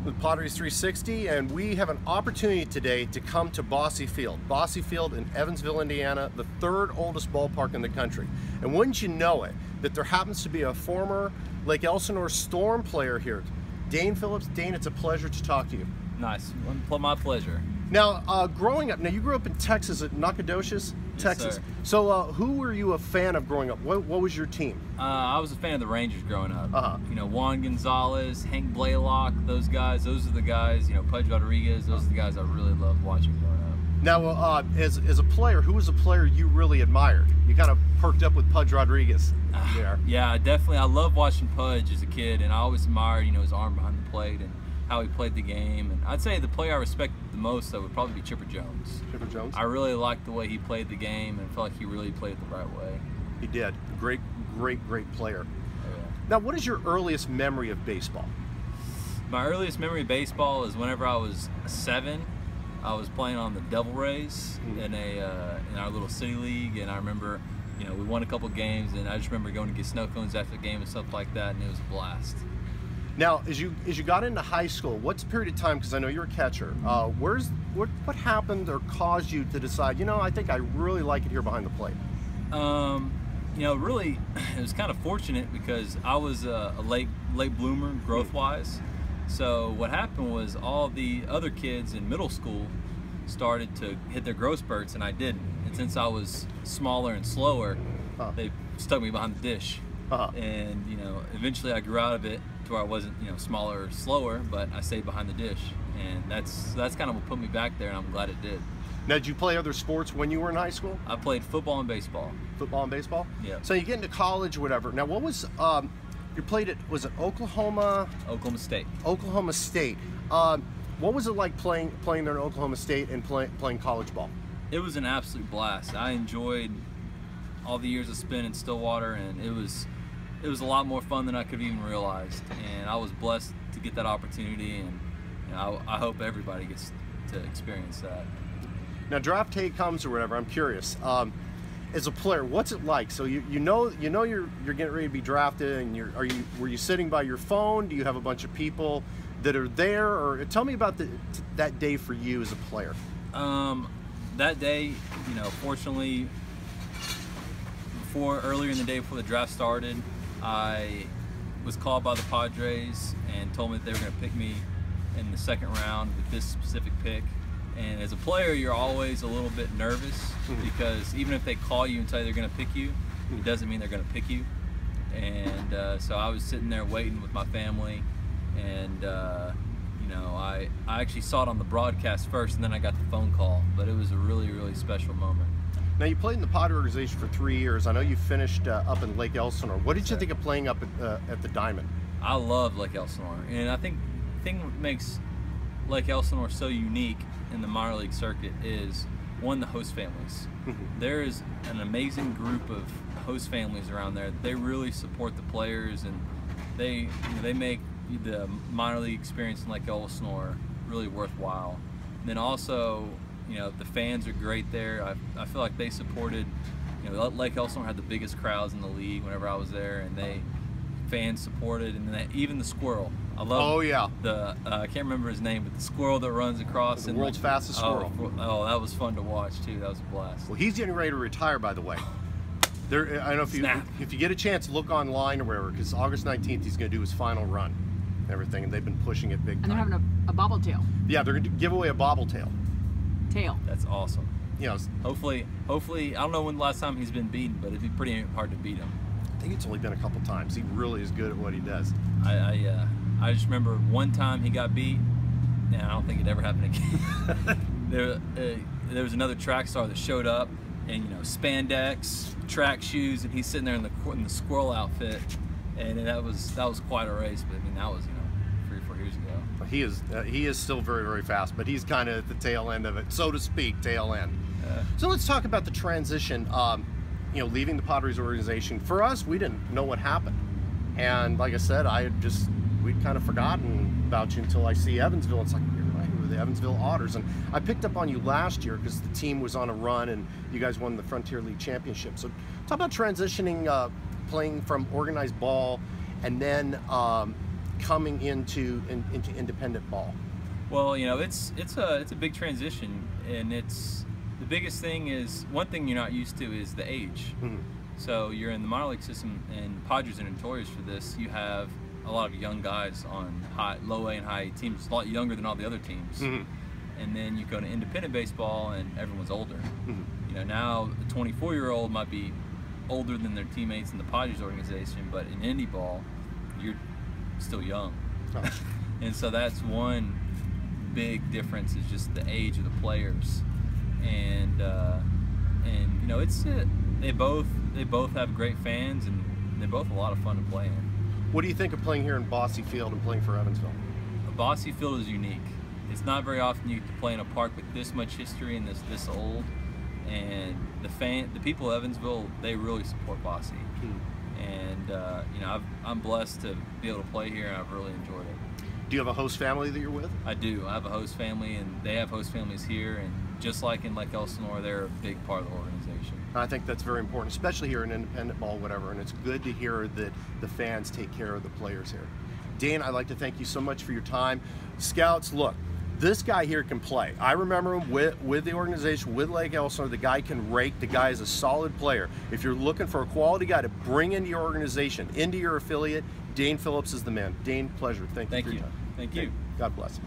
with Padres 360, and we have an opportunity today to come to Bosse Field. Bosse Field in Evansville, Indiana, the third oldest ballpark in the country. And wouldn't you know it, that there happens to be a former Lake Elsinore Storm player here. Dane Phillips. Dane, it's a pleasure to talk to you. Nice. My pleasure. Now, growing up, you grew up in Texas at Nacogdoches, Texas. Yes, sir. So who were you a fan of growing up? What was your team? I was a fan of the Rangers growing up. Uh-huh. You know, Juan Gonzalez, Hank Blaylock, those guys. Those are the guys, you know, Pudge Rodriguez. Those are the guys I really loved watching growing up. Now, as a player, who was a player you really admired? You kind of perked up with Pudge Rodriguez there. Yeah, definitely. I loved watching Pudge as a kid, and I always admired, you know, his arm behind the plate and how he played the game. And I'd say the player I respected the most, though, would probably be Chipper Jones. Chipper Jones? I really liked the way he played the game and felt like he really played it the right way. He did. Great player. Yeah. Now, what is your earliest memory of baseball? My earliest memory of baseball is whenever I was 7. I was playing on the Devil Rays in our little city league, and I remember, you know, we won a couple games, and I just remember going to get snow cones after the game and stuff like that, and it was a blast. Now, as you got into high school, what's the period of time, because I know you're a catcher, what happened or caused you to decide, you know, I think I really like it here behind the plate? You know, really, it was kind of fortunate because I was a late bloomer growth-wise. So what happened was all the other kids in middle school started to hit their growth spurts, and I didn't. And since I was smaller and slower, they stuck me behind the dish. And, you know, eventually I grew out of it to where I wasn't, you know, smaller or slower, but I stayed behind the dish. And that's kind of what put me back there, and I'm glad it did. Now, did you play other sports when you were in high school? I played football and baseball. Football and baseball? Yeah. So you get into college or whatever. Now, what was, you played at, was it Oklahoma? Oklahoma State. Oklahoma State. What was it like playing there in Oklahoma State and playing college ball? It was an absolute blast. I enjoyed all the years I spent in Stillwater, and it was a lot more fun than I could have even realized. And I was blessed to get that opportunity, and you know, I hope everybody gets to experience that. Now, draft day comes or whatever. I'm curious. As a player, what's it like? So you know you're getting ready to be drafted, and were you sitting by your phone? Do you have a bunch of people that are there, or tell me about that day for you as a player? That day, you know, fortunately, earlier in the day before the draft started, I was called by the Padres and told me that they were going to pick me in the second round with this specific pick. And as a player, you're always a little bit nervous because even if they call you and tell you they're going to pick you, it doesn't mean they're going to pick you. And so I was sitting there waiting with my family, and you know, I actually saw it on the broadcast first, and then I got the phone call. But it was a really, really special moment. Now, you played in the Padres organization for 3 years. I know you finished up in Lake Elsinore. What did you think of playing up at the Diamond? I love Lake Elsinore, and I think the thing that makes Lake Elsinore so unique in the minor league circuit is, one, the host families. There is an amazing group of host families around there. They really support the players, and they make the minor league experience in Lake Elsinore really worthwhile. And then also, you know, the fans are great there. I feel like they supported, you know, Lake Elsinore had the biggest crowds in the league whenever I was there, and fans supported, and then even the squirrel. I love I can't remember his name, but the squirrel that runs across. The world's fastest squirrel. Oh, that was fun to watch too. That was a blast. Well, he's getting ready to retire, by the way. I don't know if you get a chance, look online or wherever, because August 19th he's going to do his final run and everything, and they've been pushing it big time. And they're having a bobble tail. Yeah, they're going to give away a bobble tail. That's awesome. You know, hopefully, I don't know when the last time he's been beaten, but it'd be pretty hard to beat him. I think it's only been a couple times. He really is good at what he does. I just remember one time he got beat, and I don't think it ever happened again. There was another track star that showed up, and you know, spandex, track shoes, and he's sitting there in the squirrel outfit, and that was quite a race. But I mean, that was, you know, 3 or 4 years ago. He is still very, very fast, but he's kind of at the tail end of it, so to speak, tail end. So let's talk about the transition. You know, leaving the Padres organization. For us, we didn't know what happened, and like I said, we'd kind of forgotten about you until I see Evansville. It's like, you're right, we were the Evansville Otters, and I picked up on you last year because the team was on a run, and you guys won the Frontier League Championship. So talk about transitioning, playing from organized ball, and then coming into independent ball? Well, you know, it's a big transition, and the biggest thing is, one thing you're not used to is the age. Mm-hmm. So you're in the minor league system, and Padres are notorious for this. You have a lot of young guys on low A and high A teams, a lot younger than all the other teams. Mm-hmm. And then you go to independent baseball, and everyone's older. Mm-hmm. You know, now a 24-year-old might be older than their teammates in the Padres organization, but in indie ball, you're still young. Oh. And so that's one big difference, is just the age of the players. And you know, they both have great fans, and they're both a lot of fun to play in. What do you think of playing here in Bosse Field and playing for Evansville? Bosse Field is unique. It's not very often you get to play in a park with this much history and this old. And the people of Evansville, they really support Bosse. And you know, I'm blessed to be able to play here, and I've really enjoyed it. Do you have a host family that you're with? I do. I have a host family, and they have host families here, and just like in Lake Elsinore, they're a big part of the organization. I think that's very important, especially here in independent ball, whatever, and it's good to hear that the fans take care of the players here. Dane, I'd like to thank you so much for your time. Scouts, look, this guy here can play. I remember him with the organization, with Lake Elsinore. The guy can rake. The guy is a solid player. If you're looking for a quality guy to bring into your organization, into your affiliate, Dane Phillips is the man. Dane, pleasure. Thank you for your time. Thank you. God bless.